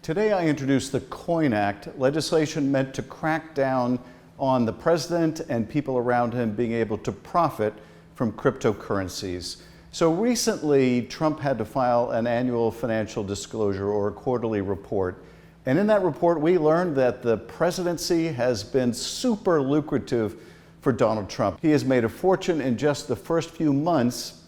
Today I introduced the Coin Act, legislation meant to crack down on the president and people around him being able to profit from cryptocurrencies. So recently, Trump had to file an annual financial disclosure or a quarterly report. And in that report, we learned that the presidency has been super lucrative for Donald Trump. He has made a fortune in just the first few months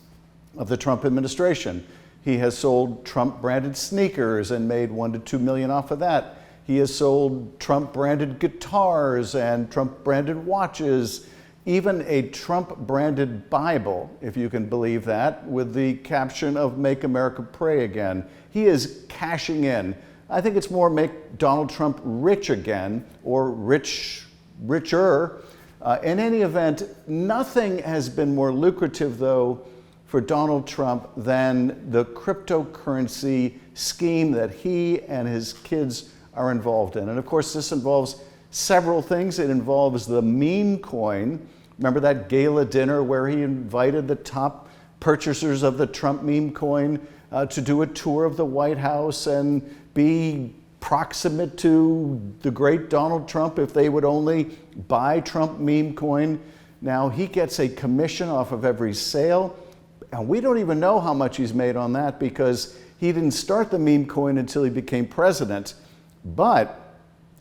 of the Trump administration. He has sold Trump-branded sneakers and made $1 to $2 million off of that. He has sold Trump-branded guitars and Trump-branded watches, even a Trump-branded Bible, if you can believe that, with the caption of "Make America Pray Again." He is cashing in. I think it's more make Donald Trump rich again, or richer. In any event, nothing has been more lucrative, though, for Donald Trump than the cryptocurrency scheme that he and his kids are involved in. And of course, this involves several things. It involves the meme coin. Remember that gala dinner where he invited the top purchasers of the Trump meme coin to do a tour of the White House and be proximate to the great Donald Trump if they would only buy Trump meme coin. Now he gets a commission off of every sale. And we don't even know how much he's made on that because he didn't start the meme coin until he became president. But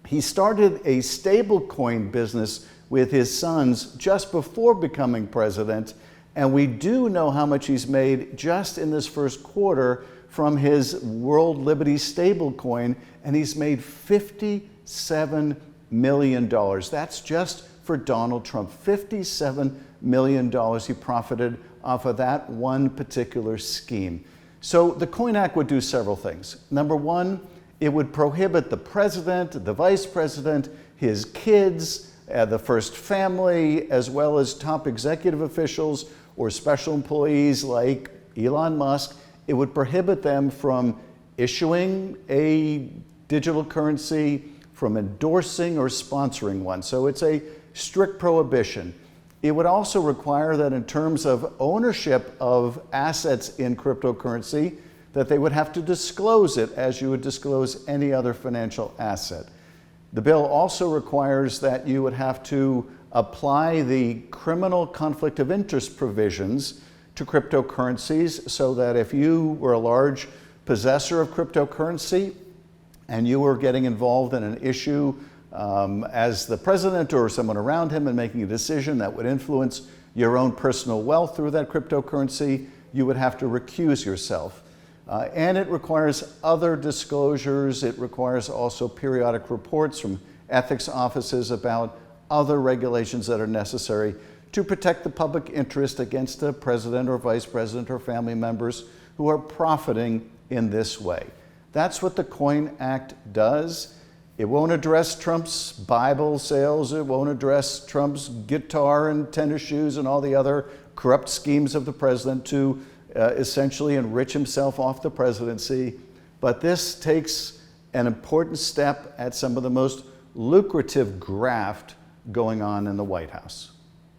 he started a stable coin business with his sons just before becoming president. And we do know how much he's made just in this first quarter from his World Liberty stable coin. And he's made $57 million. That's just for Donald Trump. $57 million he profited off of that one particular scheme. So the Coin Act would do several things. Number one, it would prohibit the president, the vice president, his kids, the first family, as well as top executive officials or special employees like Elon Musk. It would prohibit them from issuing a digital currency, from endorsing or sponsoring one. So it's a strict prohibition. It would also require that in terms of ownership of assets in cryptocurrency, that they would have to disclose it as you would disclose any other financial asset. The bill also requires that you would have to apply the criminal conflict of interest provisions to cryptocurrencies so that if you were a large possessor of cryptocurrency and you were getting involved in an issue as the president or someone around him and making a decision that would influence your own personal wealth through that cryptocurrency, you would have to recuse yourself. And it requires other disclosures. It requires also periodic reports from ethics offices about other regulations that are necessary to protect the public interest against the president or vice president or family members who are profiting in this way. That's what the Coin Act does. It won't address Trump's Bible sales. It won't address Trump's guitar and tennis shoes and all the other corrupt schemes of the president to essentially enrich himself off the presidency. But this takes an important step at some of the most lucrative graft going on in the White House.